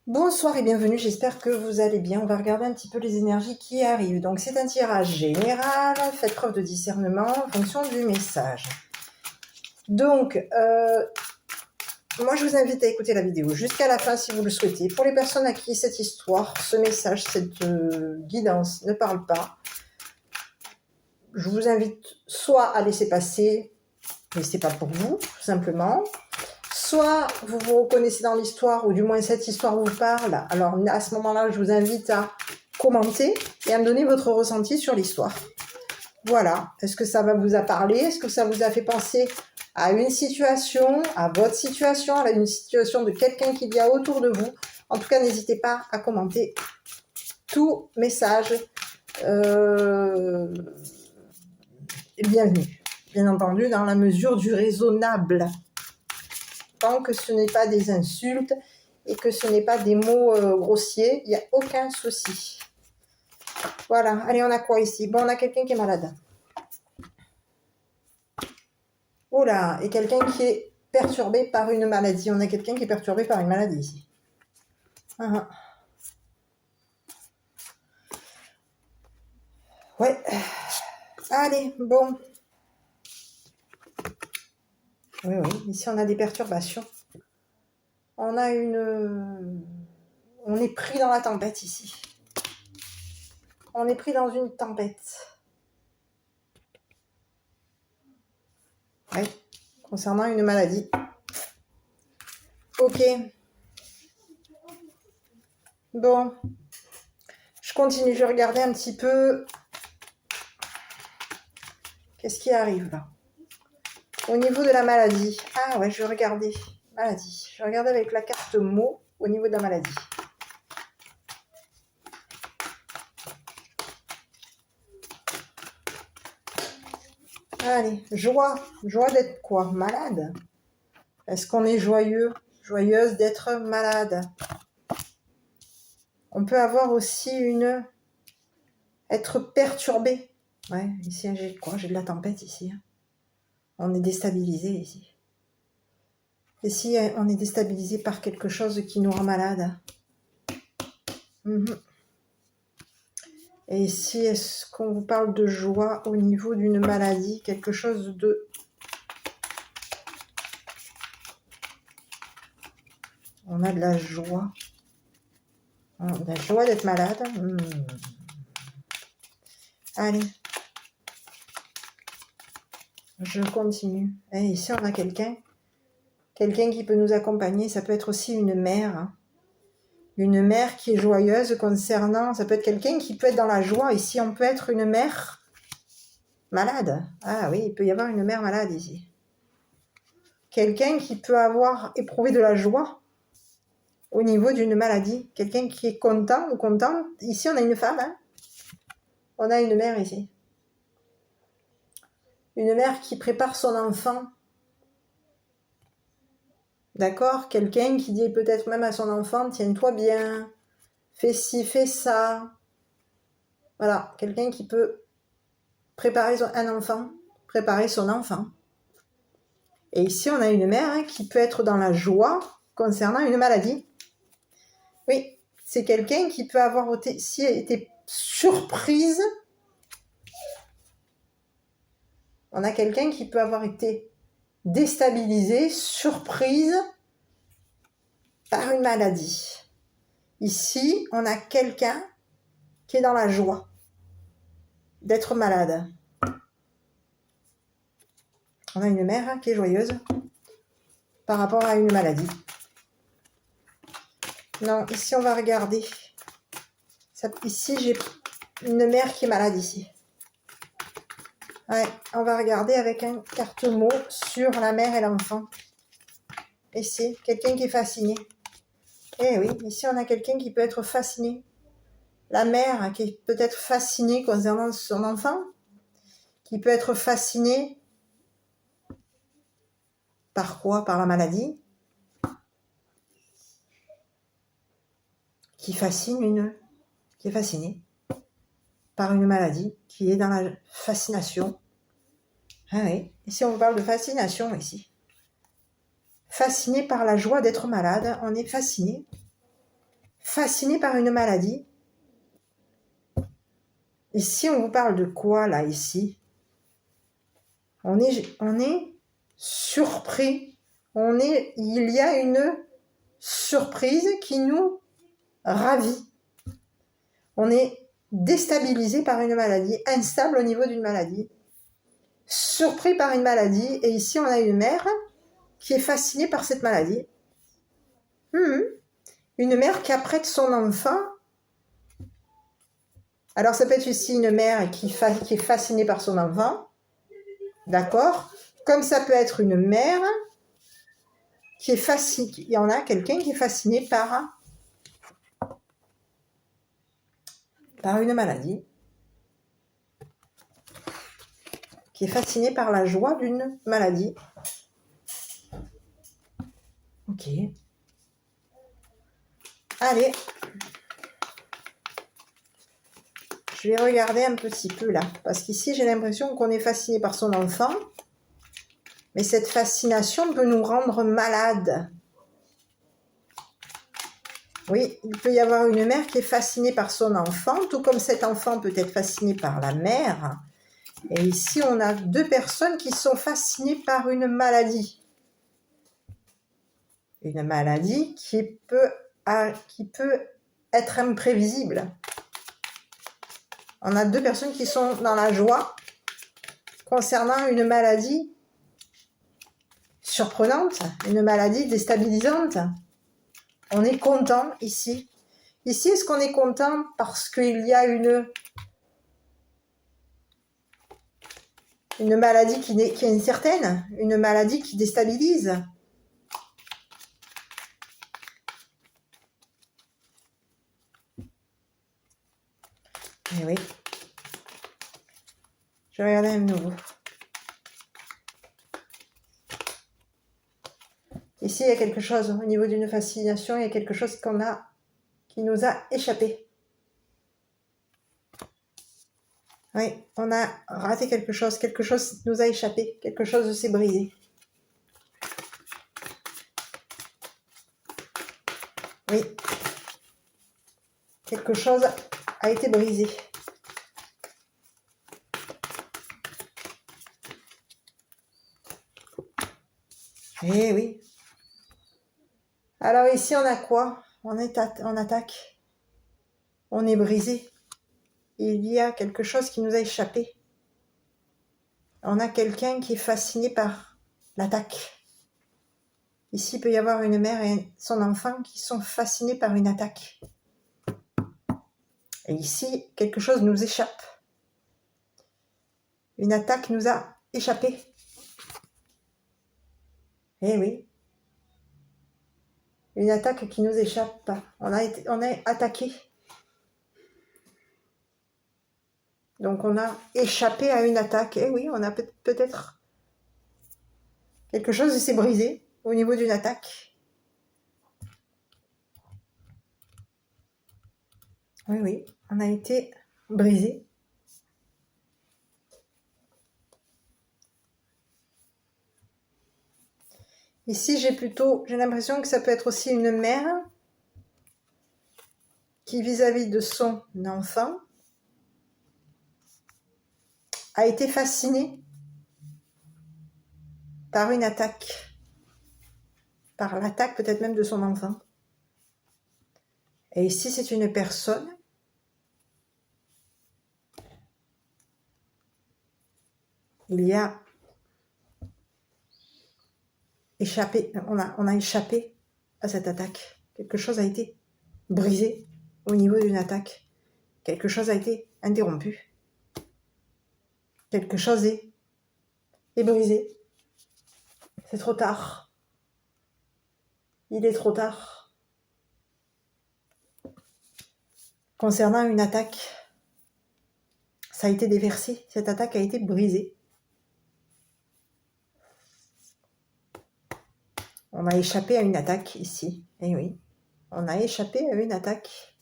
Bonsoir et bienvenue, j'espère que vous allez bien. On va regarder un petit peu les énergies qui arrivent. Donc c'est un tirage général, faites preuve de discernement en fonction du message. Donc, moi je vous invite à écouter la vidéo jusqu'à la fin si vous le souhaitez. Pour les personnes à qui cette histoire, ce message, cette guidance ne parle pas, je vous invite soit à laisser passer, mais c'est pas pour vous, tout simplement. Soit vous vous reconnaissez dans l'histoire, ou du moins cette histoire vous parle, alors à ce moment-là, je vous invite à commenter et à me donner votre ressenti sur l'histoire. Voilà, est-ce que ça vous a parlé? Est-ce que ça vous a fait penser à une situation, à votre situation, à une situation de quelqu'un qu'il y a autour de vous? En tout cas, n'hésitez pas à commenter tout message. Bienvenue, bien entendu, dans la mesure du raisonnable. Tant que ce n'est pas des insultes et que ce n'est pas des mots grossiers, il n'y a aucun souci. Voilà, allez, on a quoi ici? Bon, on a quelqu'un qui est malade. Oh là, et quelqu'un qui est perturbé par une maladie. On a quelqu'un qui est perturbé par une maladie ici. Ouais. Allez, bon. Oui, ici on a des perturbations. On a on est pris dans la tempête ici. On est pris dans une tempête. Oui, concernant une maladie. Ok. Bon. Je continue, je vais regarder un petit peu. Qu'est-ce qui arrive là? Au niveau de la maladie. Ah ouais, je vais regarder. Maladie. Je vais regarder avec la carte mots au niveau de la maladie. Allez, joie. Joie d'être quoi? Malade? Est-ce qu'on est joyeux? Joyeuse d'être malade? On peut avoir aussi être perturbé. Ouais, ici j'ai quoi? J'ai de la tempête ici. On est déstabilisé ici. Ici, on est déstabilisé par quelque chose qui nous rend malade. Et ici, est-ce qu'on vous parle de joie au niveau d'une maladie? Quelque chose de... On a de la joie. On a de la joie d'être malade. Allez. Je continue. Et ici, on a quelqu'un. Quelqu'un qui peut nous accompagner. Ça peut être aussi une mère. Une mère qui est joyeuse concernant... Ça peut être quelqu'un qui peut être dans la joie. Ici, on peut être une mère malade. Ah oui, il peut y avoir une mère malade ici. Quelqu'un qui peut avoir éprouvé de la joie au niveau d'une maladie. Quelqu'un qui est content ou contente. Ici, on a une femme. On a une mère ici. Une mère qui prépare son enfant. D'accord? Quelqu'un qui dit peut-être même à son enfant, tiens-toi bien, fais ci, fais ça. Voilà, quelqu'un qui peut préparer un enfant, préparer son enfant. Et ici, on a une mère qui peut être dans la joie concernant une maladie. Oui, c'est quelqu'un qui peut avoir été surprise. On a quelqu'un qui peut avoir été déstabilisé, surprise par une maladie. Ici, on a quelqu'un qui est dans la joie d'être malade. On a une mère qui est joyeuse par rapport à une maladie. Non, ici, on va regarder. Ici, j'ai une mère qui est malade ici. Ouais, on va regarder avec un carte-mot sur la mère et l'enfant. Ici, quelqu'un qui est fasciné. Eh oui, ici, on a quelqu'un qui peut être fasciné. La mère qui est peut-être fascinée concernant son enfant, qui peut être fascinée par quoi? Par la maladie. Qui est fascinée par une maladie, qui est dans la fascination. Ah oui, ici on parle de fascination ici. Fasciné par la joie d'être malade, on est fasciné fasciné par une maladie. Ici, on vous parle de quoi, là, ici? On est surpris. Il y a une surprise qui nous ravit. On est déstabilisé par une maladie, instable au niveau d'une maladie, surpris par une maladie. Et ici, on a une mère qui est fascinée par cette maladie. Une mère qui apprête son enfant. Alors, ça peut être aussi une mère qui est fascinée par son enfant. D'accord? Comme ça peut être une mère qui est fascinée. Il y en a quelqu'un qui est fasciné par une maladie. Qui est fasciné par la joie d'une maladie. Ok. Allez. Je vais regarder un petit peu là. Parce qu'ici, j'ai l'impression qu'on est fasciné par son enfant. Mais cette fascination peut nous rendre malades. Oui, il peut y avoir une mère qui est fascinée par son enfant, tout comme cet enfant peut être fasciné par la mère. Et ici, on a deux personnes qui sont fascinées par une maladie. Une maladie qui peut être imprévisible. On a deux personnes qui sont dans la joie concernant une maladie surprenante, une maladie déstabilisante. On est content ici. Ici, est-ce qu'on est content parce qu'il y a une maladie qui est incertaine, une maladie qui déstabilise? Eh oui. Je vais regarder un nouveau. Ici, il y a quelque chose au niveau d'une fascination, il y a quelque chose qui nous a échappé. Oui, on a raté quelque chose nous a échappé, quelque chose s'est brisé. Oui, quelque chose a été brisé. Eh oui. Alors ici, on a quoi? On attaque. On est brisé. Il y a quelque chose qui nous a échappé. On a quelqu'un qui est fasciné par l'attaque. Ici, il peut y avoir une mère et son enfant qui sont fascinés par une attaque. Et ici, quelque chose nous échappe. Une attaque nous a échappé. Eh oui. Une attaque qui nous échappe. On est attaqué. Donc, on a échappé à une attaque. Eh oui, on a peut-être quelque chose qui s'est brisé au niveau d'une attaque. Oui, on a été brisé. Ici, j'ai l'impression que ça peut être aussi une mère qui, vis-à-vis de son enfant, a été fascinée par une attaque. Par l'attaque peut-être même de son enfant. Et ici, c'est une personne il y a échappé, on a échappé à cette attaque. Quelque chose a été brisé au niveau d'une attaque. Quelque chose a été interrompu. Quelque chose est brisé. C'est trop tard. Il est trop tard. Concernant une attaque, ça a été déversé. Cette attaque a été brisée. On a échappé à une attaque ici. Eh oui, on a échappé à une attaque.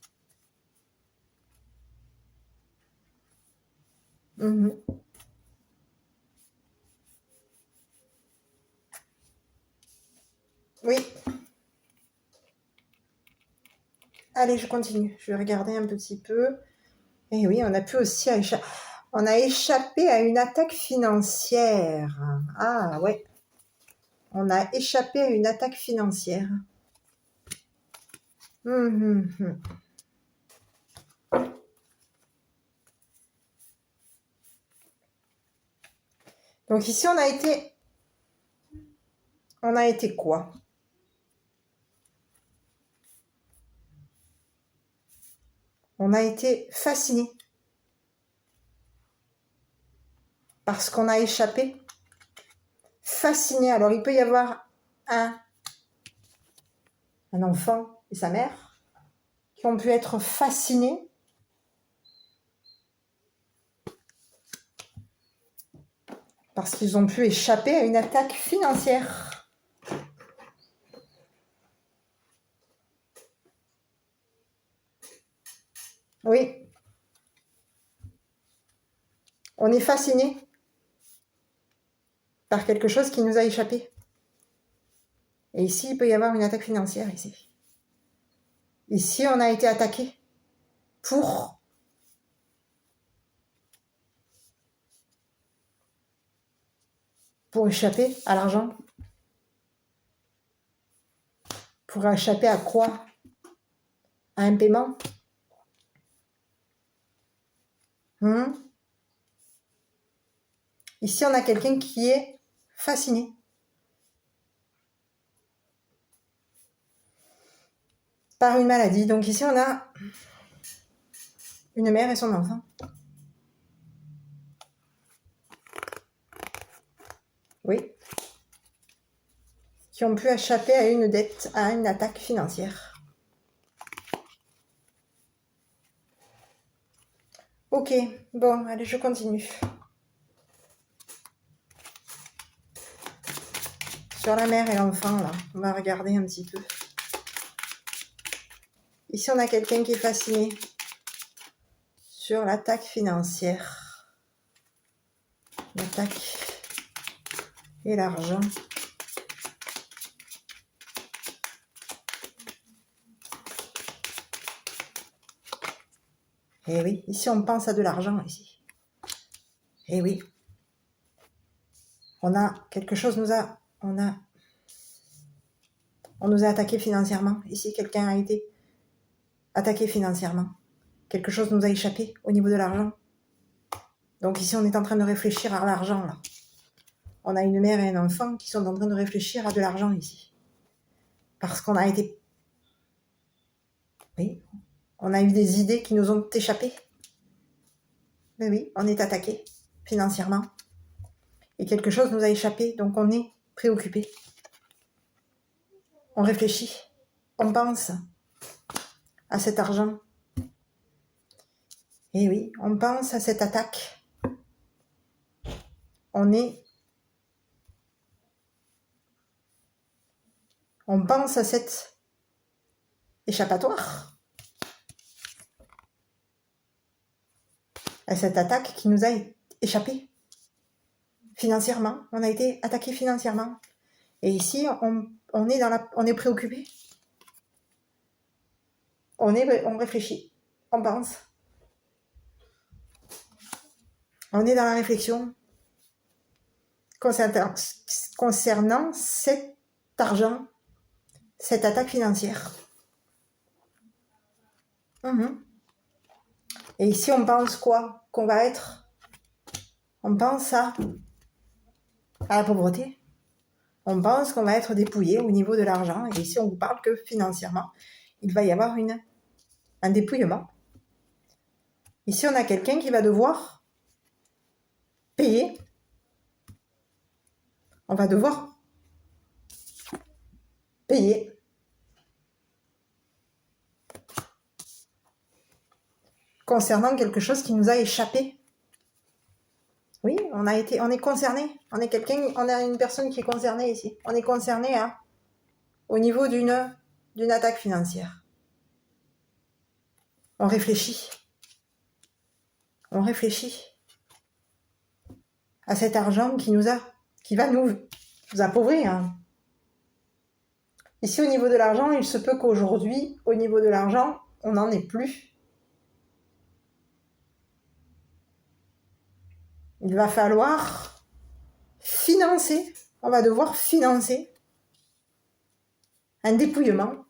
Oui. Allez, je continue. Je vais regarder un petit peu. Et oui, on a pu aussi on a échappé à une attaque financière. Ah ouais, on a échappé à une attaque financière. Donc ici, on a été quoi? On a été fasciné parce qu'on a échappé. Fasciné. Alors, il peut y avoir un enfant et sa mère qui ont pu être fascinés parce qu'ils ont pu échapper à une attaque financière. Oui. On est fasciné par quelque chose qui nous a échappé. Et ici, il peut y avoir une attaque financière, ici. Ici, on a été attaqué pour échapper à l'argent. Pour échapper à quoi? À un paiement. Ici, on a quelqu'un qui est fasciné par une maladie. Donc ici, on a une mère et son enfant. Oui. Qui ont pu échapper à une dette, à une attaque financière. Ok, bon, allez, je continue. Sur la mère et l'enfant, là, on va regarder un petit peu. Ici, on a quelqu'un qui est fasciné sur l'attaque financière. L'attaque et l'argent. Eh oui, ici, on pense à de l'argent, ici. Eh oui. On a quelque chose, on nous a attaqué financièrement. Ici, quelqu'un a été attaqué financièrement. Quelque chose nous a échappé au niveau de l'argent. Donc ici, on est en train de réfléchir à l'argent, là. On a une mère et un enfant qui sont en train de réfléchir à de l'argent, ici. Parce qu'on a été... Oui, on a eu des idées qui nous ont échappé. Mais oui, on est attaqué financièrement. Et quelque chose nous a échappé, donc on est préoccupé. On réfléchit. On pense à cet argent. Et oui, on pense à cette attaque. On pense à cet échappatoire. À cette attaque qui nous a échappé financièrement. On a été attaqué financièrement. Et ici, on est préoccupé. On réfléchit. On pense. On est dans la réflexion concernant cet argent, cette attaque financière. Et ici, on pense quoi? On pense à la pauvreté. On pense qu'on va être dépouillé au niveau de l'argent. Et ici, on vous parle que financièrement, il va y avoir un dépouillement. Ici, on a quelqu'un qui va devoir payer. On va devoir payer. Concernant quelque chose qui nous a échappé. Oui, on est concerné. On a une personne qui est concernée ici. On est concerné au niveau d'une attaque financière. On réfléchit. On réfléchit à cet argent qui va nous appauvrir. Ici, au niveau de l'argent, il se peut qu'aujourd'hui, au niveau de l'argent, on n'en est plus. Il va falloir financer, on va devoir financer un dépouillement.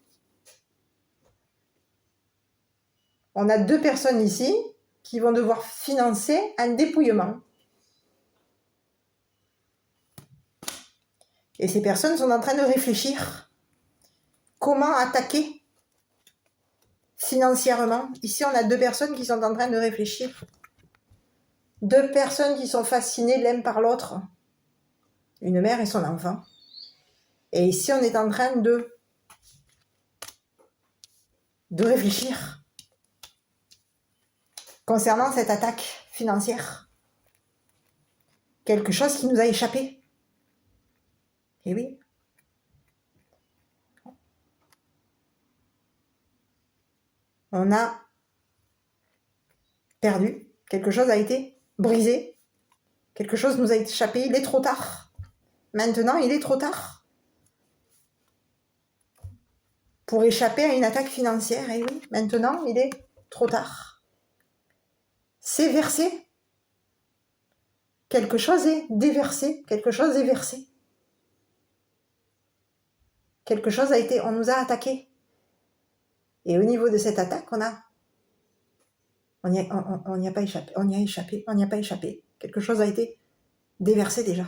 On a 2 personnes ici qui vont devoir financer un dépouillement. Et ces personnes sont en train de réfléchir comment attaquer financièrement. Ici, on a 2 personnes qui sont en train de réfléchir. 2 personnes qui sont fascinées l'une par l'autre. Une mère et son enfant. Et ici, on est en train de réfléchir concernant cette attaque financière. Quelque chose qui nous a échappé. Et oui. On a perdu. Quelque chose a été brisé. Quelque chose nous a échappé. Il est trop tard. Maintenant, il est trop tard. Pour échapper à une attaque financière. Et oui, maintenant, il est trop tard. C'est versé. Quelque chose est déversé. Quelque chose est versé. Quelque chose a été... On nous a attaqué. Et au niveau de cette attaque, on n'y a pas échappé. On n'y a pas échappé. Quelque chose a été déversé déjà.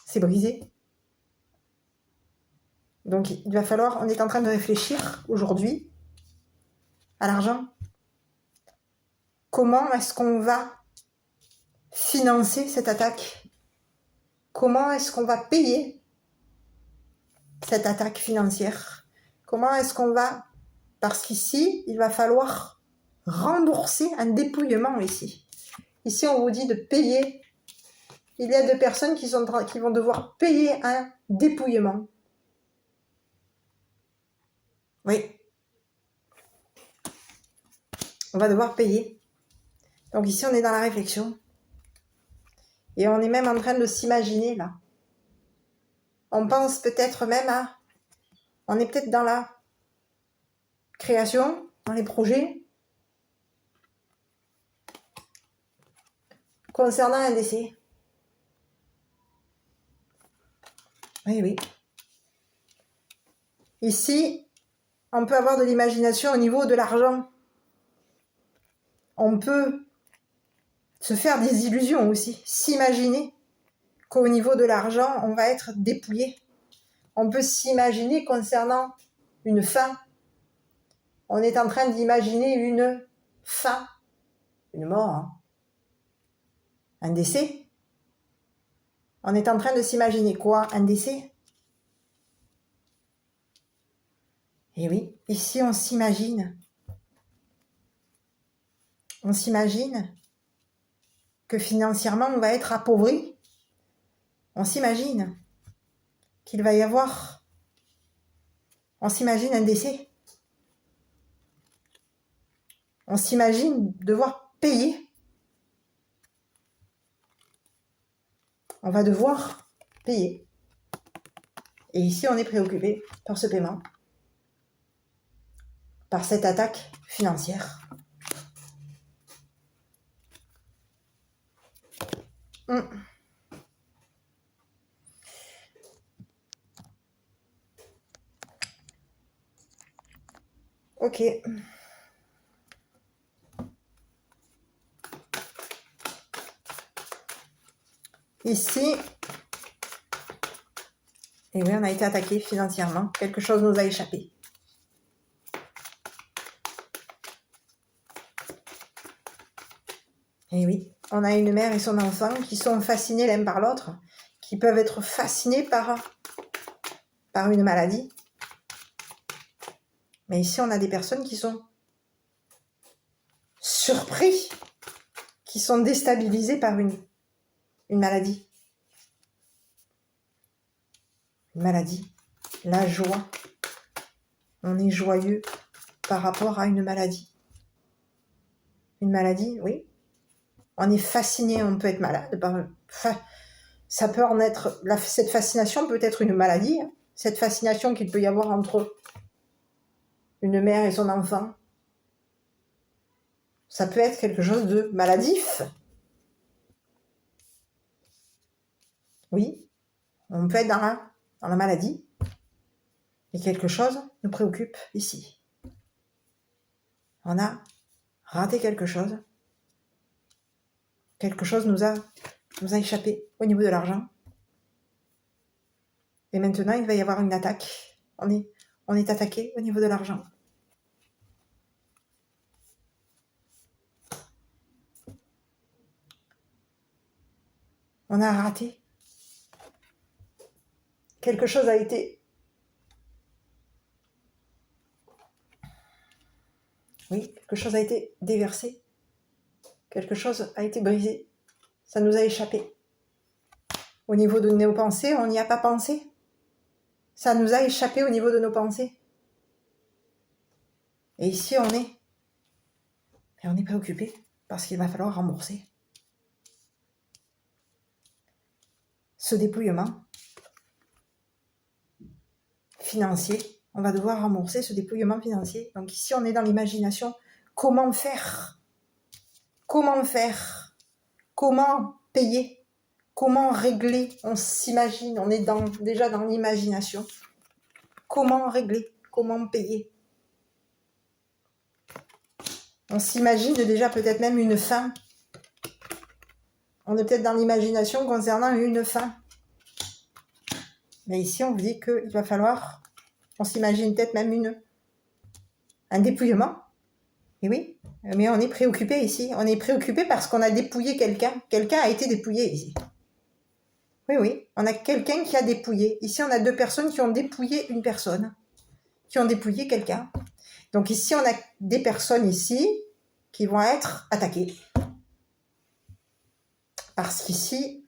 C'est brisé. Donc il va falloir, on est en train de réfléchir aujourd'hui à l'argent. Comment est-ce qu'on va financer cette attaque? Comment est-ce qu'on va payer cette attaque financière? Comment est-ce qu'on va... Parce qu'ici, il va falloir rembourser un dépouillement ici. Ici, on vous dit de payer. Il y a 2 personnes qui vont devoir payer un dépouillement. Oui. On va devoir payer. Donc ici, on est dans la réflexion. Et on est même en train de s'imaginer, là. On pense peut-être même à... On est peut-être dans la création, dans les projets. Concernant un décès. Oui, oui. Ici, on peut avoir de l'imagination au niveau de l'argent. On peut se faire des illusions aussi. S'imaginer qu'au niveau de l'argent, on va être dépouillé. On peut s'imaginer concernant une fin. On est en train d'imaginer une fin. Une mort. Hein. Un décès. On est en train de s'imaginer quoi? Un décès. Et oui, ici on s'imagine. On s'imagine que financièrement on va être appauvri. On s'imagine qu'il va y avoir... On s'imagine un décès. On s'imagine devoir payer. On va devoir payer. Et ici, on est préoccupé par ce paiement, par cette attaque financière. Ok. Ici, et oui, on a été attaqué financièrement. Quelque chose nous a échappé. Et oui, on a une mère et son enfant qui sont fascinés l'un par l'autre, qui peuvent être fascinés par une maladie. Mais ici, on a des personnes qui sont surpris, qui sont déstabilisées par une maladie. Une maladie. La joie. On est joyeux par rapport à une maladie. Une maladie, oui. On est fasciné, on peut être malade. Ça peut en être... Cette fascination peut être une maladie. Hein. Cette fascination qu'il peut y avoir entre une mère et son enfant. Ça peut être quelque chose de maladif. Oui, on peut être dans la maladie. Et quelque chose nous préoccupe ici. On a raté quelque chose. Quelque chose nous a échappé au niveau de l'argent. Et maintenant, il va y avoir une attaque. On est attaqué au niveau de l'argent. On a raté. Quelque chose a été... Oui, quelque chose a été déversé. Quelque chose a été brisé. Ça nous a échappé. Au niveau de nos pensées, on n'y a pas pensé. Ça nous a échappé au niveau de nos pensées. Et ici, on est préoccupé parce qu'il va falloir rembourser. Ce dépouillement financier, on va devoir rembourser ce dépouillement financier. Donc ici, on est dans l'imagination. Comment faire? Comment faire? Comment payer? Comment régler? On s'imagine, on est déjà dans l'imagination. Comment régler? Comment payer? On s'imagine déjà peut-être même une fin. On est peut-être dans l'imagination concernant une fin. Mais ici, on vous dit qu'il va falloir, on s'imagine peut-être même un dépouillement. Et oui, mais on est préoccupé ici. On est préoccupé parce qu'on a dépouillé quelqu'un. Quelqu'un a été dépouillé ici. Oui, on a quelqu'un qui a dépouillé. Ici, on a 2 personnes qui ont dépouillé une personne, qui ont dépouillé quelqu'un. Donc ici, on a des personnes ici qui vont être attaquées. Parce qu'ici,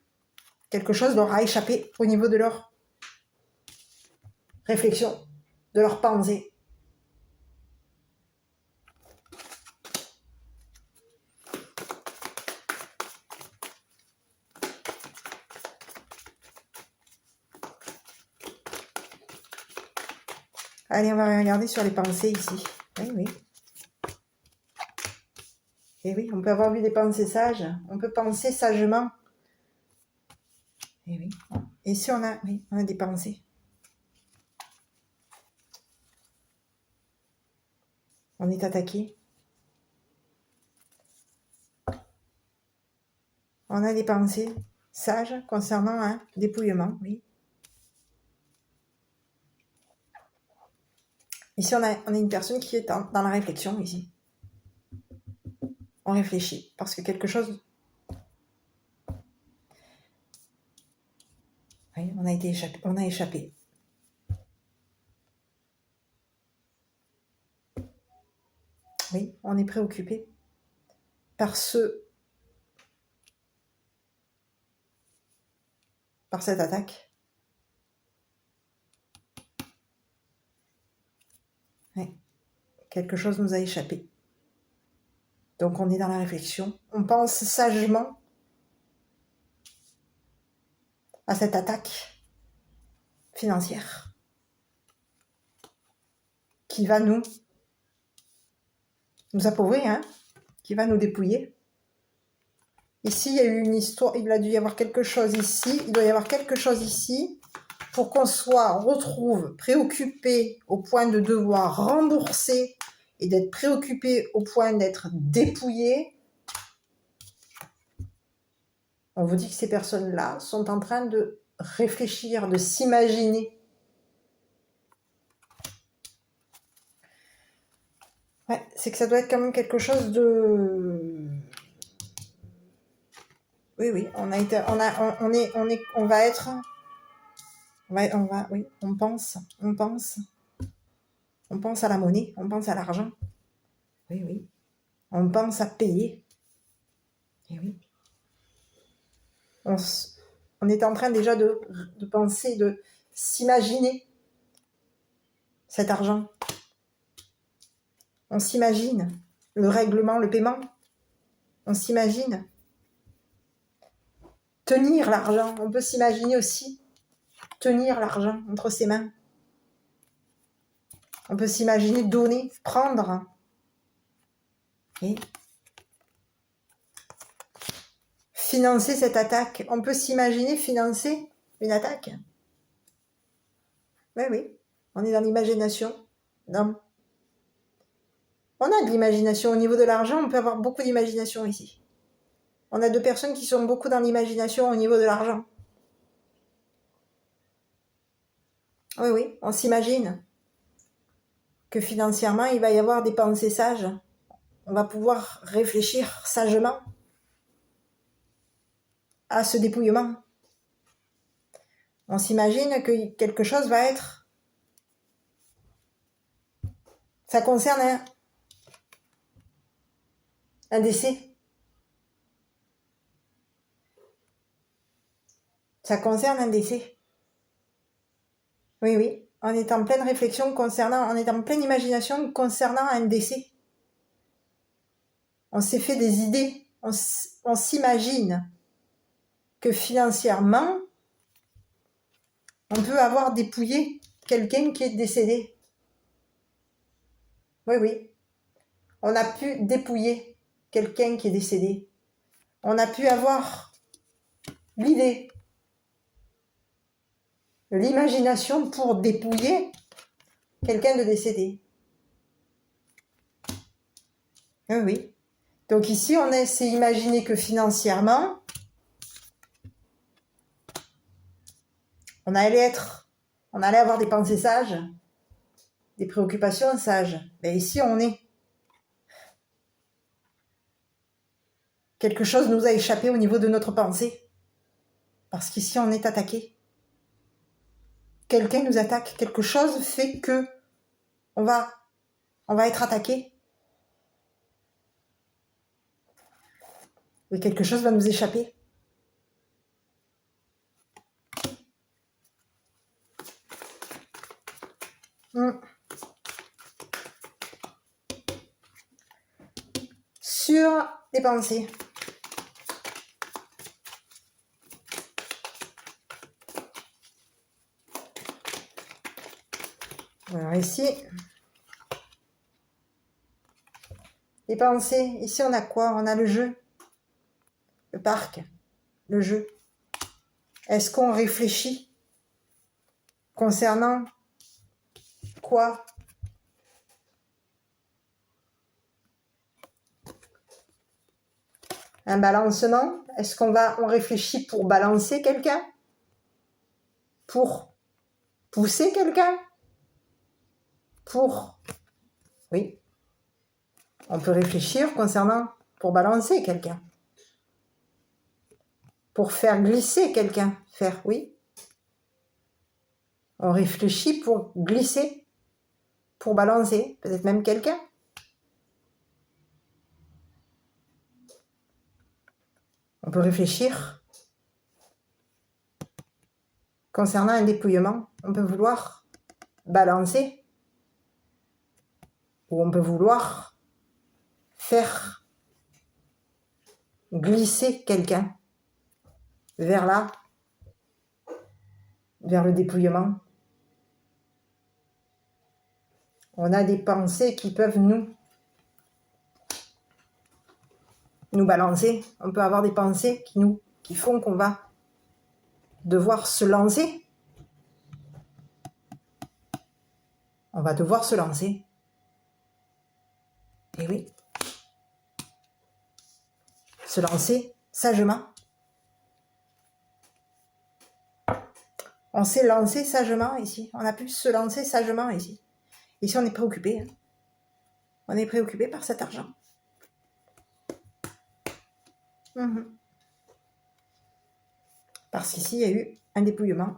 quelque chose leur a échappé au niveau de leur réflexion, de leur pensée. Allez, on va regarder sur les pensées ici. Oui. Et oui, on peut avoir vu des pensées sages. On peut penser sagement. Et oui. Et ici, on a des pensées. On est attaqué. On a des pensées sages concernant un dépouillement, oui. Ici, on a une personne qui est dans la réflexion, ici. On réfléchit, parce que quelque chose... Oui, on a échappé. Oui, on est préoccupé par cette attaque. Oui. Quelque chose nous a échappé. Donc on est dans la réflexion. On pense sagement à cette attaque financière qui va nous appauvrir, qui va nous dépouiller. Ici, il y a eu une histoire, il a dû y avoir quelque chose ici, il doit y avoir quelque chose ici pour qu'on retrouve préoccupé au point de devoir rembourser et d'être préoccupé au point d'être dépouillé. On vous dit que ces personnes-là sont en train de réfléchir, de s'imaginer. Ouais, c'est que ça doit être quand même quelque chose de... Oui, on va être... Oui, on pense à la monnaie, on pense à l'argent. Oui. On pense à payer. Et oui. On est en train déjà de penser, de s'imaginer cet argent. On s'imagine le règlement, le paiement. On s'imagine tenir l'argent. On peut s'imaginer aussi tenir l'argent entre ses mains. On peut s'imaginer donner, prendre. Et financer cette attaque. On peut s'imaginer financer une attaque. Oui, oui. On est dans l'imagination. Non. On a de l'imagination. Au niveau de l'argent, on peut avoir beaucoup d'imagination ici. On a deux personnes qui sont beaucoup dans l'imagination au niveau de l'argent. Oui, oui. On s'imagine que financièrement, il va y avoir des pensées sages. On va pouvoir réfléchir sagement à ce dépouillement. On s'imagine que quelque chose va être... Ça concerne un décès. Ça concerne un décès. Oui, oui. On est en pleine réflexion concernant... On est en pleine imagination concernant un décès. On s'est fait des idées. On s'imagine que financièrement, on peut avoir dépouillé quelqu'un qui est décédé. Oui, oui. On a pu dépouiller quelqu'un qui est décédé. On a pu avoir l'idée, l'imagination pour dépouiller quelqu'un de décédé. Oui, oui. Donc ici, on s'est imaginé que financièrement, on allait avoir des pensées sages, des préoccupations sages. Mais ici, on est. Quelque chose nous a échappé au niveau de notre pensée. Parce qu'ici, on est attaqué. Quelqu'un nous attaque. Quelque chose fait que on va être attaqué. Et quelque chose va nous échapper. Sur les pensées. Alors ici, les pensées. Ici, on a quoi? On a le jeu, le parc, le jeu. Est-ce qu'on réfléchit concernant quoi? Un balancement? Est-ce qu'on réfléchit pour balancer quelqu'un? Pour pousser quelqu'un? Oui. On peut réfléchir concernant pour balancer quelqu'un. Pour faire glisser quelqu'un. Oui. On réfléchit pour glisser, pour balancer, peut-être même quelqu'un. On peut réfléchir concernant un dépouillement. On peut vouloir balancer ou on peut vouloir faire glisser quelqu'un vers le dépouillement. On a des pensées qui peuvent nous balancer. On peut avoir des pensées qui font qu'on va devoir se lancer. On va devoir se lancer. Et oui. Se lancer sagement. On s'est lancé sagement ici. On a pu se lancer sagement ici. Ici, on est préoccupé. On est préoccupé par cet argent. Parce qu'ici, il y a eu un dépouillement.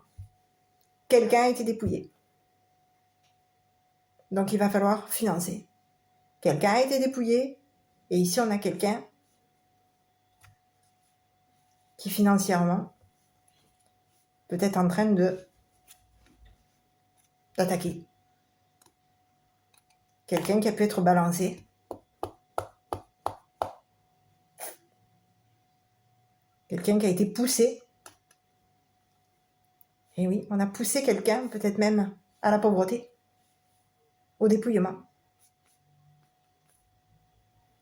Quelqu'un a été dépouillé. Donc, il va falloir financer. Quelqu'un a été dépouillé. Et ici, on a quelqu'un qui, financièrement, peut être en train d'attaquer. Quelqu'un qui a pu être balancé. Quelqu'un qui a été poussé. Et oui, on a poussé quelqu'un, peut-être même à la pauvreté. au dépouillement.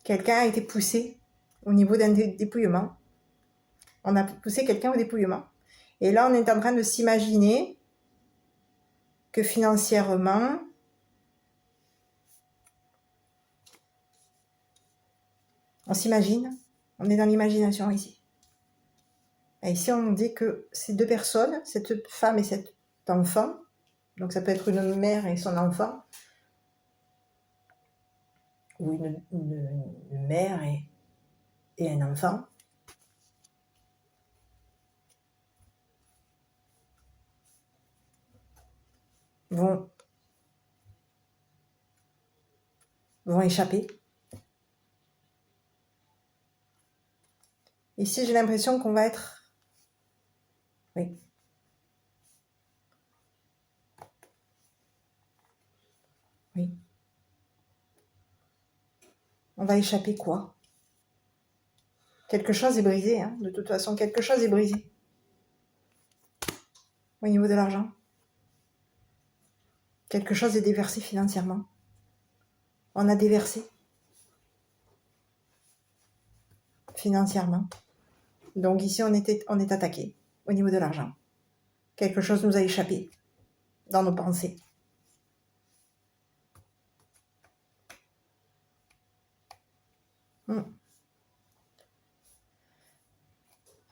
Quelqu'un a été poussé au niveau d'un dépouillement. On a poussé quelqu'un au dépouillement. Et là, on est en train de s'imaginer que financièrement, on s'imagine, on est dans l'imagination ici. Et ici, on dit que ces deux personnes, cette femme et cet enfant, donc ça peut être une mère et son enfant, ou une mère et un enfant, vont échapper. Ici, j'ai l'impression qu'on va être... Oui. Oui. On va échapper quoi? Quelque chose est brisé, hein. De toute façon, quelque chose est brisé. Au niveau de l'argent. Quelque chose est déversé financièrement. On a déversé. Financièrement. Donc ici, on est attaqué au niveau de l'argent. Quelque chose nous a échappé dans nos pensées.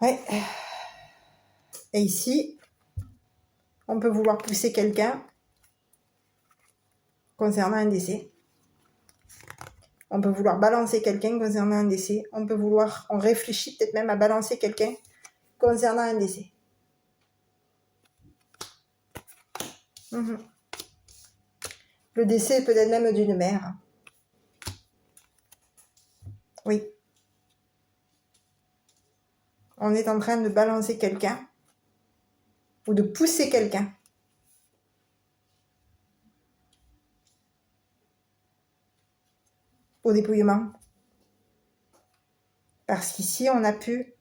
Ouais. Et ici, on peut vouloir pousser quelqu'un concernant un décès. On peut vouloir balancer quelqu'un concernant un décès. On réfléchit peut-être même à balancer quelqu'un concernant un décès. Le décès peut-être même d'une mère. Oui. On est en train de balancer quelqu'un ou de pousser quelqu'un. Au dépouillement. Parce qu'ici, on a pu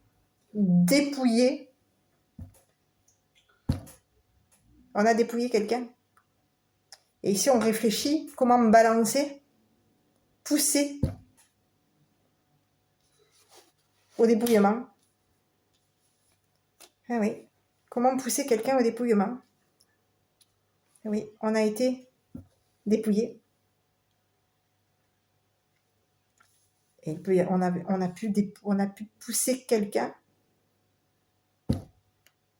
dépouiller. On a dépouillé quelqu'un. Et ici, on réfléchit comment balancer, pousser au dépouillement. Ah oui. Comment pousser quelqu'un au dépouillement? Ah oui, on a été dépouillé. Et on a pu pousser quelqu'un,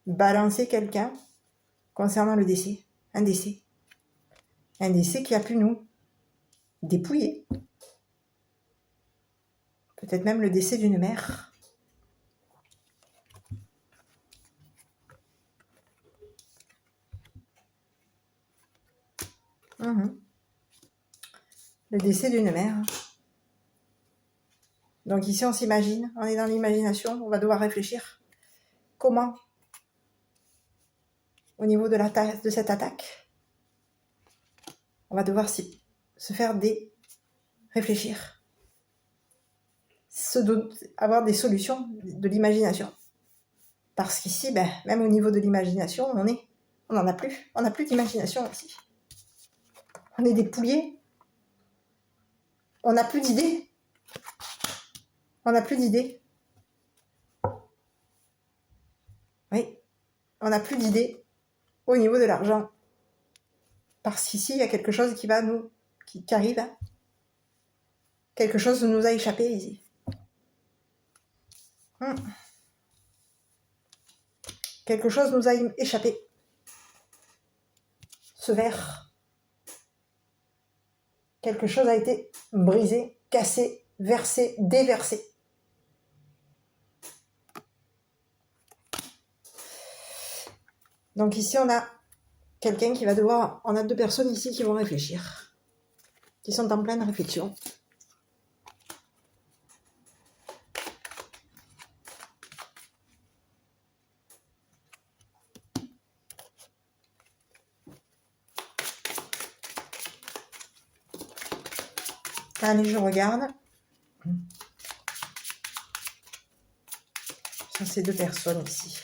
balancer quelqu'un concernant le décès. Un décès. Un décès qui a pu nous dépouiller. Peut-être même le décès d'une mère. Le décès d'une mère. Donc ici, on s'imagine, on est dans l'imagination, on va devoir réfléchir. Comment, au niveau de cette attaque, on va devoir se faire réfléchir. Avoir des solutions de l'imagination. Parce qu'ici, même au niveau de l'imagination, on n'en a plus. On n'a plus d'imagination ici. On est dépouillé. On n'a plus d'idées. On n'a plus d'idées. Oui, on n'a plus d'idées au niveau de l'argent. Parce qu'ici, il y a quelque chose qui arrive. Quelque chose nous a échappé ici. Quelque chose nous a échappé. Ce verre. Quelque chose a été brisé, cassé, versé, déversé. Donc ici, on a quelqu'un qui va devoir... On a deux personnes ici qui vont réfléchir. Qui sont en pleine réflexion. Allez, je regarde. Sur ces deux personnes ici.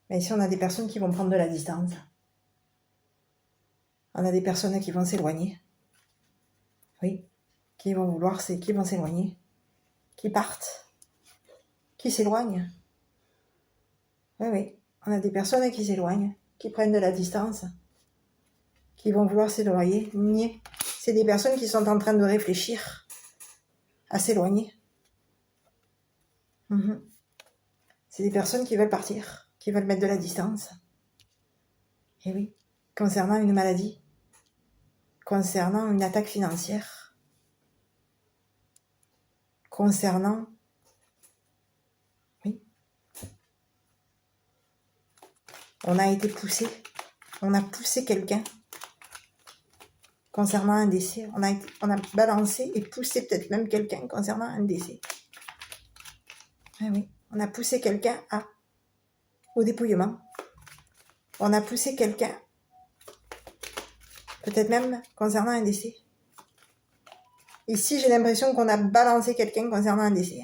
Mais ici, on a des personnes qui vont prendre de la distance. On a des personnes qui vont s'éloigner. Oui. Qui vont vouloir, c'est qui vont s'éloigner. Qui partent. Qui s'éloignent. Oui, oui. On a des personnes qui s'éloignent. Qui prennent de la distance. Qui vont vouloir s'éloigner. C'est des personnes qui sont en train de réfléchir à s'éloigner. C'est des personnes qui veulent partir, qui veulent mettre de la distance. Et oui, concernant une maladie, concernant une attaque financière, concernant... Oui. On a été poussé, on a poussé quelqu'un concernant un décès. On a balancé et poussé peut-être même quelqu'un concernant un décès. Ah oui, on a poussé quelqu'un au dépouillement. On a poussé quelqu'un, peut-être même concernant un décès. Ici, j'ai l'impression qu'on a balancé quelqu'un concernant un décès.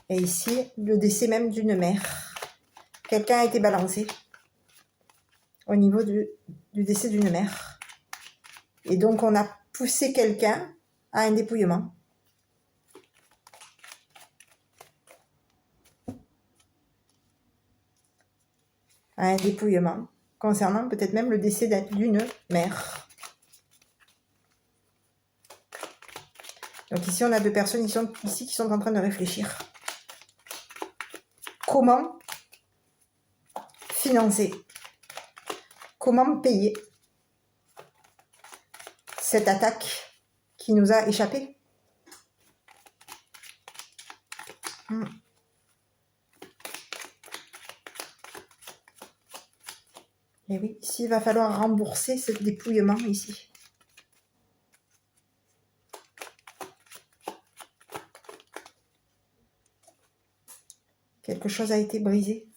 Et ici, le décès même d'une mère. Quelqu'un a été balancé au niveau du décès d'une mère. Et donc, on a poussé quelqu'un à un dépouillement. À un dépouillement concernant peut-être même le décès d'une mère. Donc ici, on a deux personnes ici qui sont en train de réfléchir. Comment financer? Comment payer cette attaque qui nous a échappé? Et oui, ici, il va falloir rembourser ce dépouillement ici. Quelque chose a été brisé.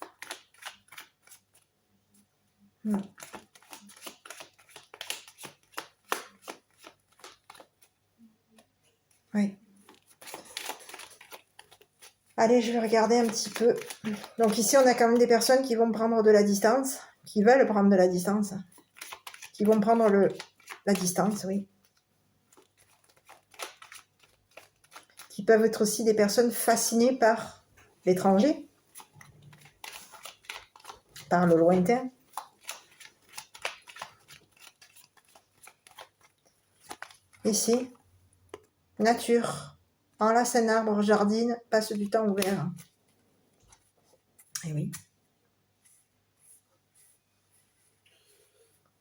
Oui. Allez, je vais regarder un petit peu. Donc ici, on a quand même des personnes qui vont prendre de la distance, qui veulent prendre de la distance, qui vont prendre la distance, oui. Qui peuvent être aussi des personnes fascinées par l'étranger, par le lointain. Ici, nature, enlace un arbre, jardine, passe du temps ouvert. Et oui.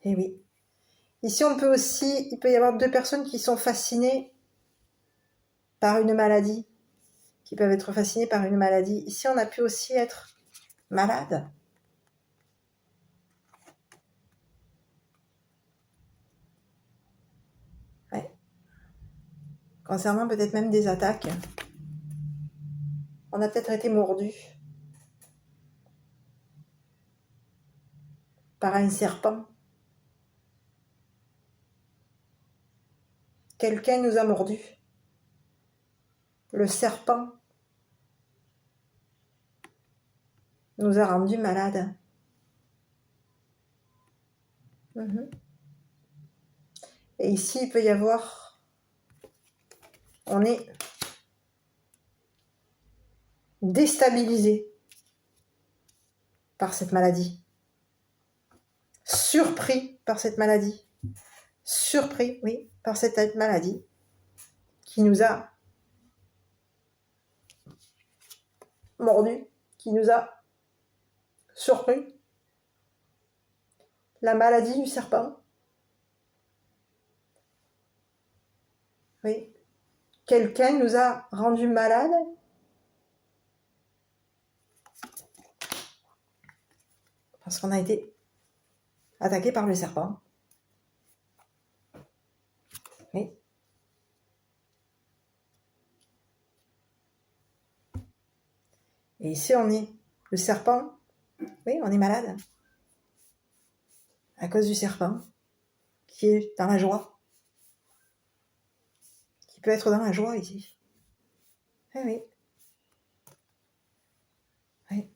Et oui. Ici, il peut y avoir deux personnes qui sont fascinées par une maladie, qui peuvent être fascinées par une maladie. Ici, on a pu aussi être malade. Ouais. Concernant peut-être même des attaques. On a peut-être été mordu par un serpent. Quelqu'un nous a mordu. Le serpent nous a rendus malades. Et ici, il peut y avoir... On est déstabilisé par cette maladie. Surpris par cette maladie. Surpris, oui, par cette maladie qui nous a mordu, qui nous a surpris. La maladie du serpent. Oui. Quelqu'un nous a rendu malades. Parce qu'on a été attaqué par le serpent. Oui. Et ici, on est le serpent. Oui, on est malade. À cause du serpent. Qui est dans la joie. Qui peut être dans la joie ici. Oui, oui. Oui.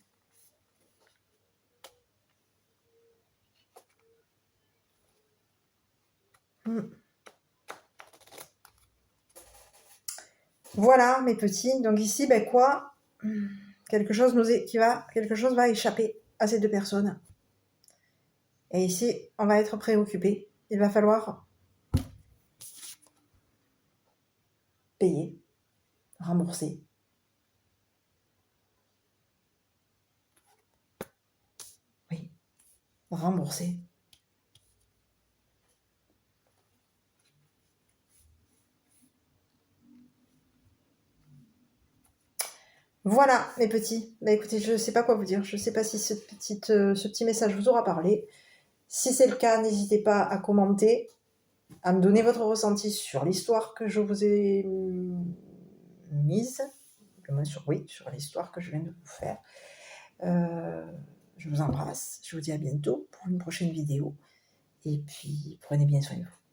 Voilà, mes petits. Donc ici, ben quoi? Quelque chose va échapper à ces deux personnes. Et ici, on va être préoccupé. Il va falloir payer, rembourser. Oui, rembourser. Voilà, mes petits. Bah, écoutez, je ne sais pas quoi vous dire. Je ne sais pas si ce petit message vous aura parlé. Si c'est le cas, n'hésitez pas à commenter, à me donner votre ressenti sur l'histoire que je vous ai mise. Sur l'histoire que je viens de vous faire. Je vous embrasse. Je vous dis à bientôt pour une prochaine vidéo. Et puis, prenez bien soin de vous.